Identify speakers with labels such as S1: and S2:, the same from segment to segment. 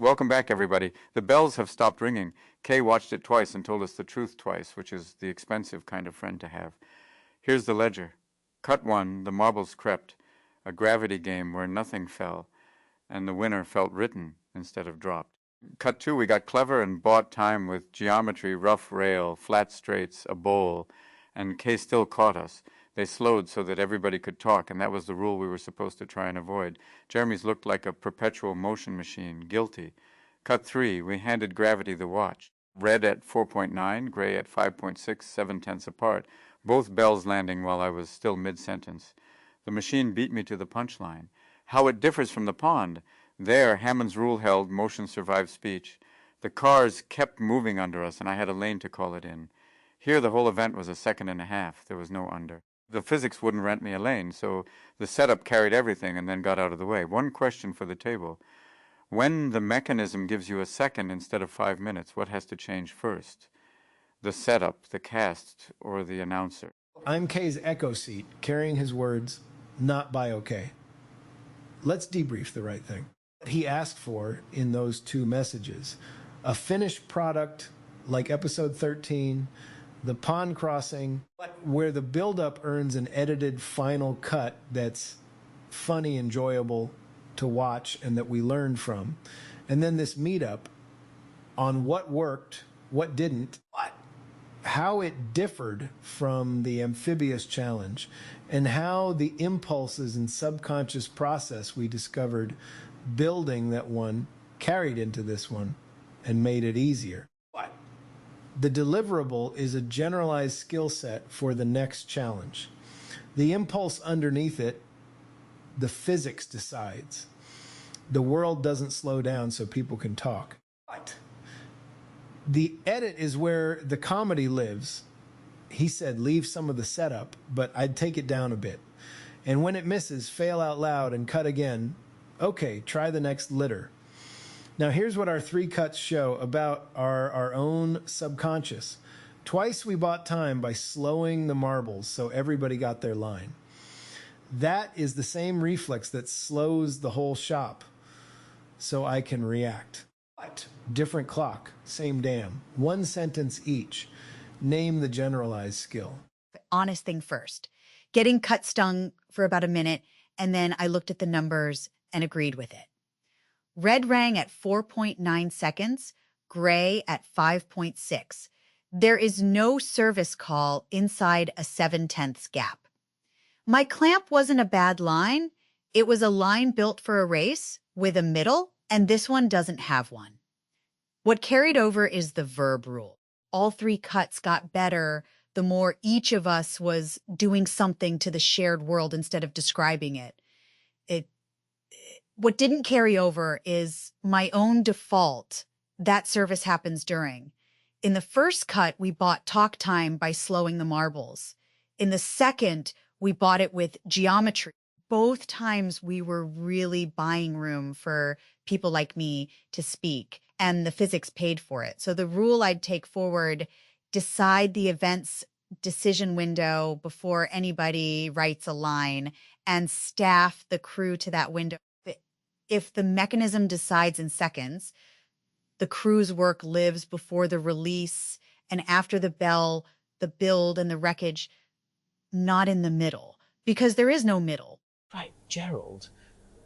S1: Welcome back, everybody. The bells have stopped ringing. Kay watched it twice and told us the truth twice, which is the expensive kind of friend to have. Here's the ledger. Cut 1, the marbles crept, a gravity game where nothing fell, and the winner felt written instead of dropped. Cut 2, we got clever and bought time with geometry, rough rail, flat straights, a bowl, and Kay still caught us. They slowed so that everybody could talk, and that was the rule we were supposed to try and avoid. Jeremy's looked like a perpetual motion machine, guilty. Cut 3, we handed Gravity the watch. Red at 4.9, gray at 5.6, 7/10 apart, both bells landing while I was still mid-sentence. The machine beat me to the punchline. How it differs from the pond. There, Hammond's rule held, motion survived speech. The cars kept moving under us, and I had a lane to call it in. Here, the whole event was a second and a half. There was no under. The physics wouldn't rent me a lane, so the setup carried everything and then got out of the way. One question for the table. When the mechanism gives you a second instead of 5 minutes, what has to change first? The setup, the cast, or the announcer?
S2: I'm Kay's echo seat, carrying his words, not by okay. Let's debrief the right thing. He asked for in those two messages, a finished product like episode 13, the pond crossing, where the buildup earns an edited final cut that's funny, enjoyable to watch, and that we learned from. And then this meetup on what worked, what didn't, how it differed from the amphibious challenge, and how the impulses and subconscious process we discovered building that one carried into this one and made it easier. The deliverable is a generalized skill set for the next challenge. The impulse underneath it, the physics decides. The world doesn't slow down so people can talk. But the edit is where the comedy lives. He said leave some of the setup, but I'd take it down a bit. And when it misses, fail out loud and cut again. Okay, try the next litter. Now here's what our 3 cuts show about our own subconscious. Twice we bought time by slowing the marbles so everybody got their line. That is the same reflex that slows the whole shop so I can react. But different clock, same dam. 1 sentence each. Name the generalized skill.
S3: Honest thing first. Getting cut stung for about a minute, and then I looked at the numbers and agreed with it. Red rang at 4.9 seconds, gray at 5.6. There is no service call inside a 7/10 gap. My clamp wasn't a bad line. It was a line built for a race with a middle, and this one doesn't have one. What carried over is the verb rule. All 3 cuts got better the more each of us was doing something to the shared world instead of describing it. What didn't carry over is my own default. That service happens during. In the first cut, we bought talk time by slowing the marbles. In the second, we bought it with geometry. Both times we were really buying room for people like me to speak, and the physics paid for it. So the rule I'd take forward, decide the event's decision window before anybody writes a line and staff the crew to that window. If the mechanism decides in seconds, the crew's work lives before the release and after the bell, the build and the wreckage, not in the middle, because there is no middle.
S4: Right, Gerald.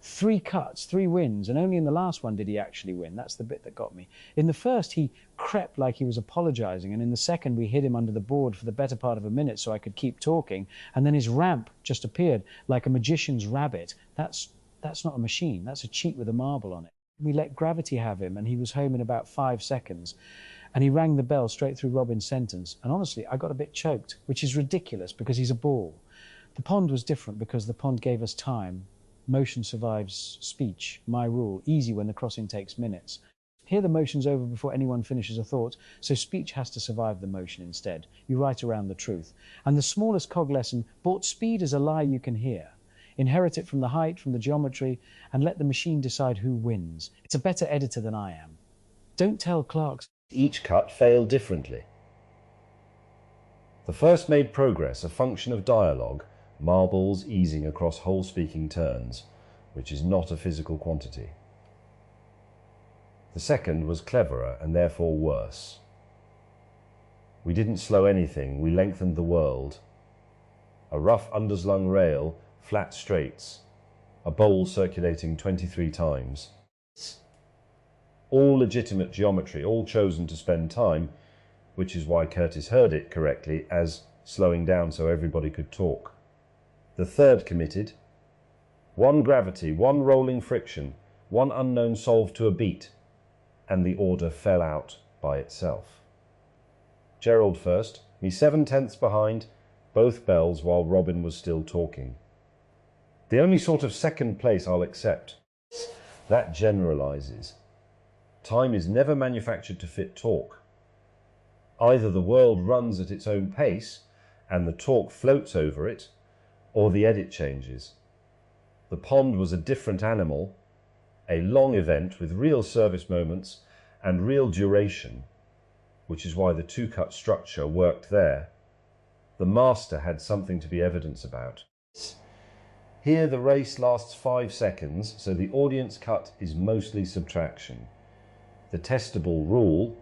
S4: 3 cuts, 3 wins, and only in the last one did he actually win. That's the bit that got me. In the first, he crept like he was apologizing, and in the second, we hid him under the board for the better part of a minute so I could keep talking, and then his ramp just appeared like a magician's rabbit. That's not a machine. That's a cheat with a marble on it. We let Gravity have him, and he was home in about 5 seconds. And he rang the bell straight through Robin's sentence. And honestly, I got a bit choked, which is ridiculous because he's a ball. The pond was different because the pond gave us time. Motion survives speech, my rule, easy when the crossing takes minutes. Here the motion's over before anyone finishes a thought, so speech has to survive the motion instead. You write around the truth. And the smallest cog lesson, bought speed as a lie you can hear. Inherit it from the height, from the geometry, and let the machine decide who wins. It's a better editor than I am. Don't tell Clark's.
S5: Each cut failed differently. The first made progress a function of dialogue, marbles easing across whole speaking turns, which is not a physical quantity. The second was cleverer and therefore worse. We didn't slow anything, we lengthened the world. A rough underslung rail, flat straights, a bowl circulating 23 times. All legitimate geometry, all chosen to spend time, which is why Curtis heard it correctly as slowing down so everybody could talk. The third committed. One gravity, one rolling friction, one unknown solved to a beat, and the order fell out by itself. Gerald first, me 7/10 behind, both bells while Robin was still talking. The only sort of second place I'll accept. That generalizes. Time is never manufactured to fit talk. Either the world runs at its own pace and the talk floats over it, or the edit changes. The pond was a different animal, a long event with real service moments and real duration, which is why the two-cut structure worked there. The master had something to be evidence about. Here the race lasts 5 seconds, so the audience cut is mostly subtraction. The testable rule: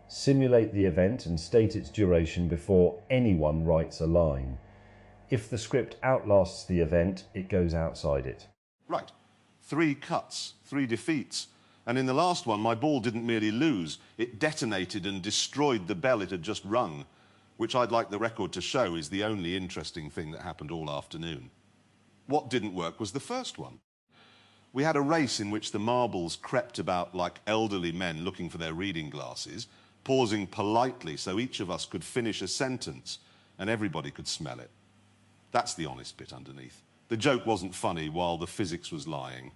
S5: simulate the event and state its duration before anyone writes a line. If the script outlasts the event, it goes outside it.
S6: Right. 3 cuts, 3 defeats. And in the last one, my ball didn't merely lose, it detonated and destroyed the bell it had just rung, which I'd like the record to show is the only interesting thing that happened all afternoon. What didn't work was the first one. We had a race in which the marbles crept about like elderly men looking for their reading glasses, pausing politely so each of us could finish a sentence and everybody could smell it. That's the honest bit underneath. The joke wasn't funny while the physics was lying.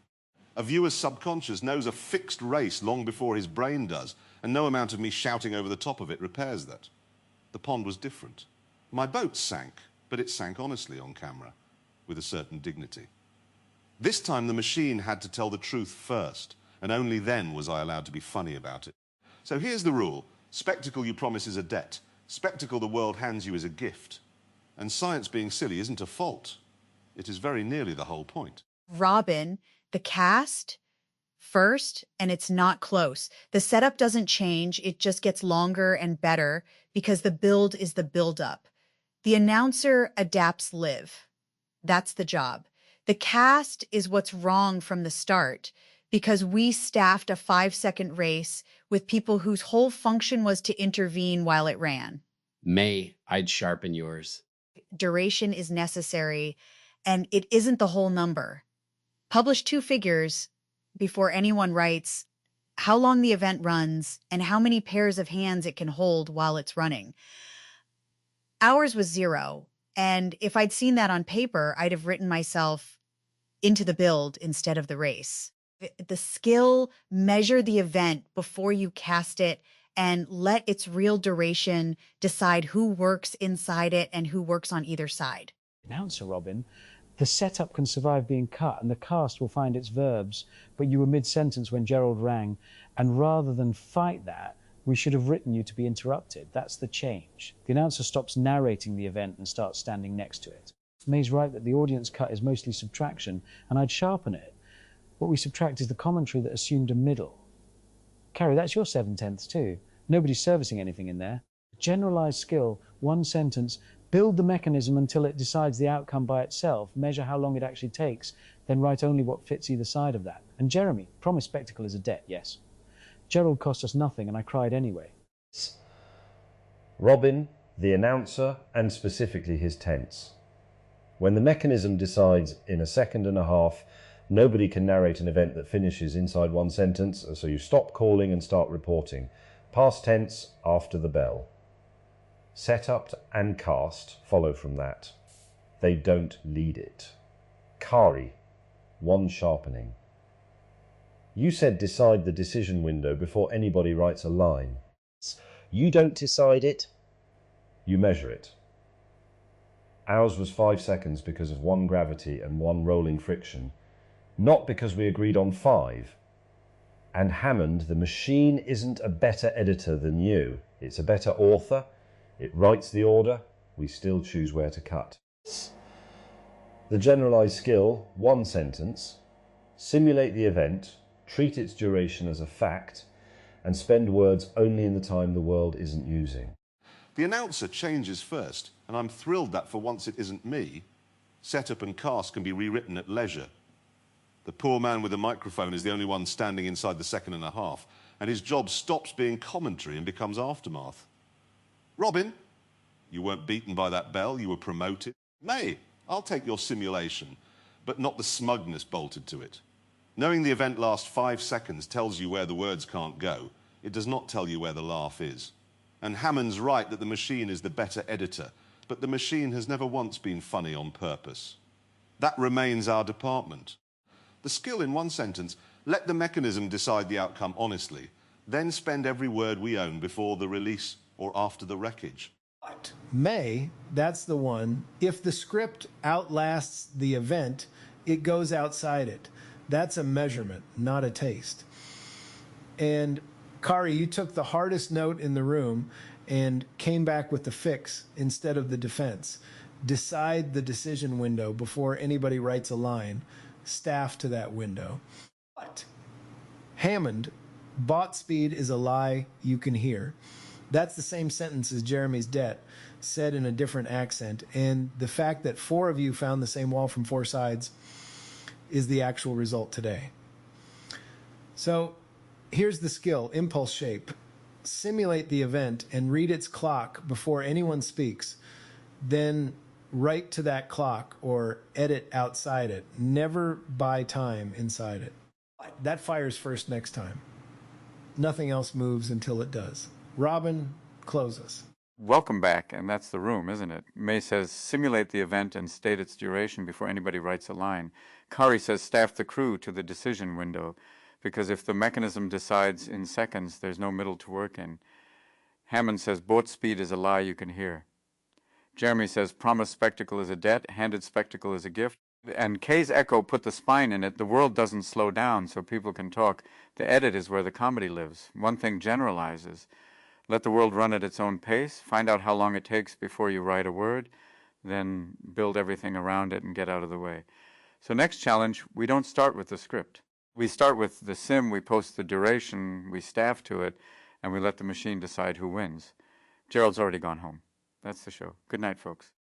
S6: A viewer's subconscious knows a fixed race long before his brain does, and no amount of me shouting over the top of it repairs that. The pond was different. My boat sank, but it sank honestly on camera, with a certain dignity. This time the machine had to tell the truth first, and only then was I allowed to be funny about it. So here's the rule. Spectacle you promise is a debt. Spectacle the world hands you is a gift. And science being silly isn't a fault. It is very nearly the whole point.
S3: Robin, the cast first, and it's not close. The setup doesn't change. It just gets longer and better because the build is the build-up. The announcer adapts live. That's the job. The cast is what's wrong from the start because we staffed a 5-second race with people whose whole function was to intervene while it ran.
S7: May, I'd sharpen yours.
S3: Duration is necessary, and it isn't the whole number. Publish 2 figures before anyone writes how long the event runs and how many pairs of hands it can hold while it's running. Ours was 0, and if I'd seen that on paper, I'd have written myself into the build instead of the race. The skill, measure the event before you cast it and let its real duration decide who works inside it and who works on either side.
S4: Announcer, Robin, the setup can survive being cut and the cast will find its verbs, but you were mid-sentence when Gerald rang, and rather than fight that, we should have written you to be interrupted. That's the change. The announcer stops narrating the event and starts standing next to it. May's right that the audience cut is mostly subtraction, and I'd sharpen it. What we subtract is the commentary that assumed a middle. Carrie, that's your 7/10 too. Nobody's servicing anything in there. Generalized skill, 1 sentence, build the mechanism until it decides the outcome by itself, measure how long it actually takes, then write only what fits either side of that. And Jeremy, promise spectacle is a debt, yes. Gerald cost us nothing and I cried anyway.
S5: Robin, the announcer, and specifically his tense. When the mechanism decides in a second and a half, nobody can narrate an event that finishes inside 1 sentence, so you stop calling and start reporting. Past tense after the bell. Setup and cast follow from that. They don't lead it. Kari, 1 sharpening. You said decide the decision window before anybody writes a line. You don't decide it, you measure it. Ours was 5 seconds because of 1 gravity and 1 rolling friction, not because we agreed on 5. And Hammond, the machine isn't a better editor than you. It's a better author. It writes the order. We still choose where to cut. The generalized skill, 1 sentence. Simulate the event. treat its duration as a fact, and spend words only in the time the world isn't using.
S6: The announcer changes first, and I'm thrilled that for once it isn't me. Setup and cast can be rewritten at leisure. The poor man with the microphone is the only one standing inside the second and a half, and his job stops being commentary and becomes aftermath. Robin, you weren't beaten by that bell, you were promoted. May, I'll take your simulation, but not the smugness bolted to it. Knowing the event lasts 5 seconds tells you where the words can't go. It does not tell you where the laugh is. And Hammond's right that the machine is the better editor, but the machine has never once been funny on purpose. That remains our department. The skill in one sentence: let the mechanism decide the outcome honestly, then spend every word we own before the release or after the wreckage.
S2: May, that's the one. If the script outlasts the event, it goes outside it. That's a measurement, not a taste. And Kari, you took the hardest note in the room and came back with the fix instead of the defense. Decide the decision window before anybody writes a line. Staff to that window. But Hammond, bot speed is a lie you can hear. That's the same sentence as Jeremy's debt, said in a different accent. And the fact that 4 of you found the same wall from 4 sides is the actual result today. So here's the skill: impulse shape. Simulate the event and read its clock before anyone speaks. Then write to that clock or edit outside it. Never buy time inside it. That fires first next time. Nothing else moves until it does. Robin, close us.
S1: Welcome back, and that's the room, isn't it? May says, simulate the event and state its duration before anybody writes a line. Kari says, staff the crew to the decision window, because if the mechanism decides in seconds, there's no middle to work in. Hammond says, boat speed is a lie you can hear. Jeremy says, promised spectacle is a debt, handed spectacle is a gift. And Kay's echo put the spine in it. The world doesn't slow down so people can talk. The edit is where the comedy lives. One thing generalizes. Let the world run at its own pace. Find out how long it takes before you write a word. Then build everything around it and get out of the way. So next challenge, we don't start with the script. We start with the sim, we post the duration, we staff to it, and we let the machine decide who wins. Gerald's already gone home. That's the show. Good night, folks.